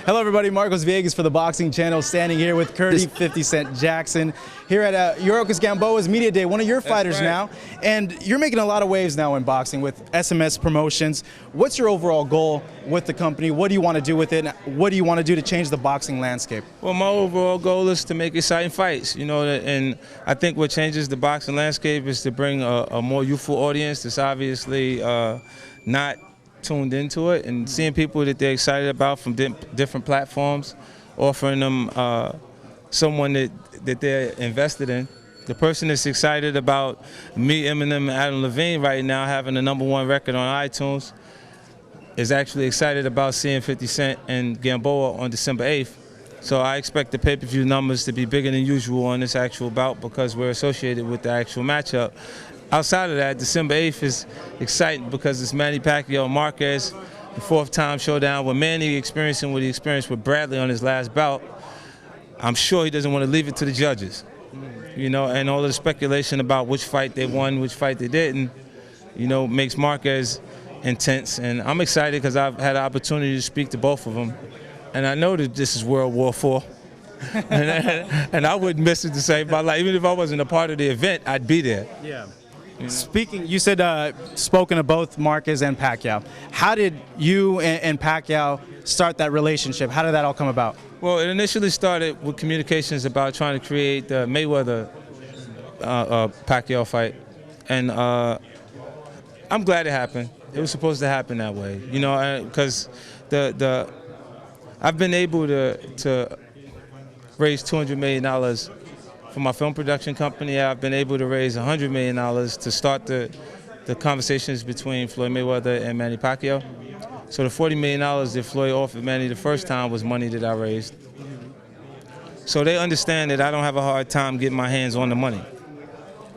Hello everybody, Marcos Villegas for the Boxing Channel, standing here with Curdy 50 Cent Jackson here at Yuriorkis Gamboa's Media Day, one of your fighters now. And you're making a lot of waves now in boxing with SMS Promotions. What's your overall goal with the company? What do you want to do with it? What do you want to do to change the boxing landscape? Well, my overall goal is to make exciting fights, and I think what changes the boxing landscape is to bring a more youthful audience that's obviously not tuned into it, and seeing people that they're excited about from different platforms, offering them someone that they're invested in. The person that's excited about me, Eminem, and Adam Levine right now having the #1 record on iTunes is actually excited about seeing 50 Cent and Gamboa on December 8th. So I expect the pay-per-view numbers to be bigger than usual on this actual bout because we're associated with the actual matchup. Outside of that, December 8th is exciting because it's Manny Pacquiao Marquez, the 4th-time showdown with Manny experiencing what he experienced with Bradley on his last bout. I'm sure he doesn't want to leave it to the judges, and all of the speculation about which fight they won, which fight they didn't, makes Marquez intense. And I'm excited because I've had the opportunity to speak to both of them, and I know that this is World War IV. and I wouldn't miss it to save my life. Even if I wasn't a part of the event, I'd be there. Yeah. Speaking, you said spoken to both Marquez and Pacquiao. How did you and Pacquiao start that relationship? How did that all come about? Well, it initially started with communications about trying to create the Mayweather Pacquiao fight, and I'm glad it happened. It was supposed to happen that way, because I've been able to raise $200 million for my film production company. I've been able to raise $100 million to start the conversations between Floyd Mayweather and Manny Pacquiao. So the $40 million that Floyd offered Manny the first time was money that I raised. So they understand that I don't have a hard time getting my hands on the money.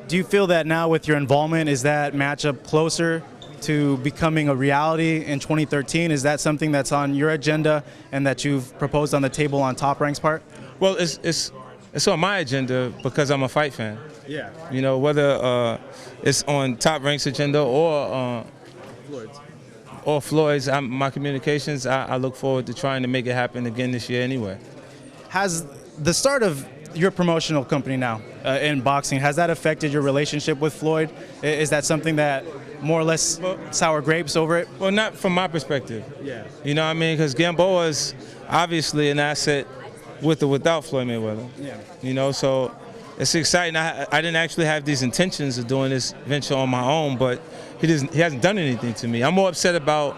Do you feel that now with your involvement, is that matchup closer to becoming a reality in 2013? Is that something that's on your agenda and that you've proposed on the table on Top Rank's part? Well, it's on my agenda because I'm a fight fan. Yeah. Whether it's on Top Rank's agenda or Floyd's, my communications, I look forward to trying to make it happen again this year anyway. Has the start of your promotional company now in boxing, has that affected your relationship with Floyd? Is that something that more or less sour grapes over it? Well, not from my perspective. Yeah. You know what I mean? Because Gamboa is obviously an asset with or without Floyd Mayweather. Yeah. So it's exciting. I didn't actually have these intentions of doing this venture on my own, but he hasn't done anything to me. I'm more upset about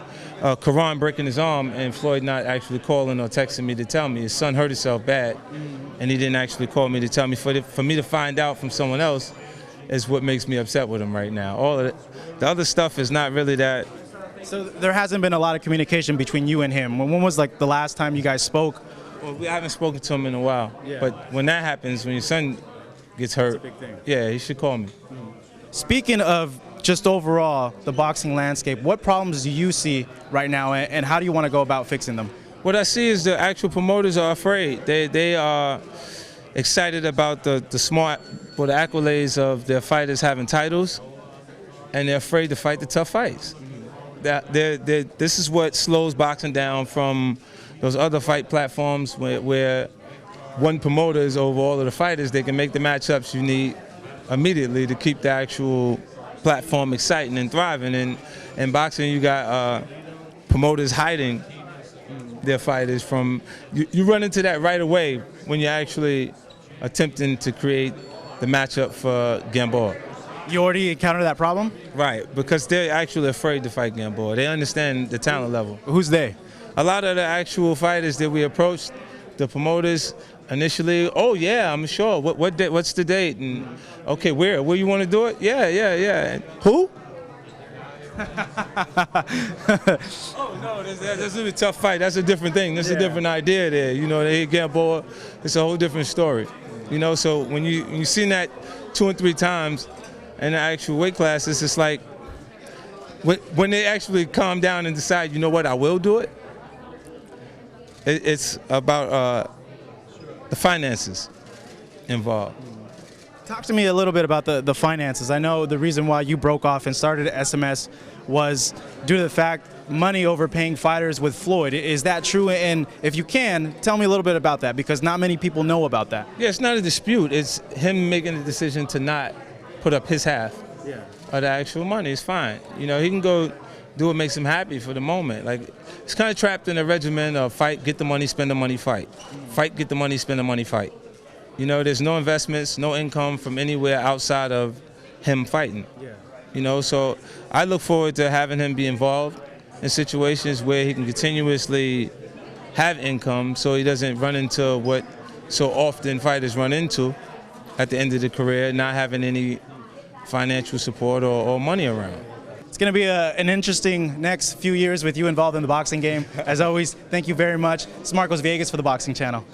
Karan breaking his arm and Floyd not actually calling or texting me to tell me. His son hurt himself bad, and he didn't actually call me to tell me. For me to find out from someone else is what makes me upset with him right now. All of it, the other stuff is not really that. So there hasn't been a lot of communication between you and him. When was like the last time you guys spoke? Well, we haven't spoken to him in a while. Yeah. But when that happens, when your son gets hurt, that's a big thing. Yeah, he should call me. Speaking of just overall the boxing landscape, what problems do you see right now, and how do you want to go about fixing them? What I see is the actual promoters are afraid. They are excited about the accolades of their fighters having titles, and they're afraid to fight the tough fights. This is what slows boxing down from those other fight platforms where one promoter is over all of the fighters. They can make the matchups you need immediately to keep the actual platform exciting and thriving. And in boxing, you got promoters hiding their fighters from. You run into that right away when you're actually attempting to create the matchup for Gamboa. You already encountered that problem? Right, because they're actually afraid to fight Gamboa. They understand the talent level. Who's they? A lot of the actual fighters that we approached, the promoters initially, oh yeah, I'm sure. What's the date? And okay, where you want to do it? Yeah. And who? Oh no, that's a tough fight. That's a different thing. That's a different idea there. They hit Gamboa. It's a whole different story. So when you seen that 2 and 3 times in the actual weight classes, it's like when they actually calm down and decide, you know what, I will do it. It's about the finances involved. Talk to me a little bit about the finances. I know the reason why you broke off and started at SMS was due to the fact money overpaying fighters with Floyd. Is that true? And if you can, tell me a little bit about that, because not many people know about that. Yeah, it's not a dispute. It's him making the decision to not put up his half of the actual money. It's fine. You know, he can go do what makes him happy for the moment. Like, he's kind of trapped in a regimen of fight, get the money, spend the money, fight. Fight, get the money, spend the money, fight. You know, there's no investments, no income from anywhere outside of him fighting. You know, so I look forward to having him be involved in situations where he can continuously have income, so he doesn't run into what so often fighters run into at the end of the career, not having any financial support or money around. It's going to be an interesting next few years with you involved in the boxing game. As always, thank you very much. It's Marcos Villegas for the Boxing Channel.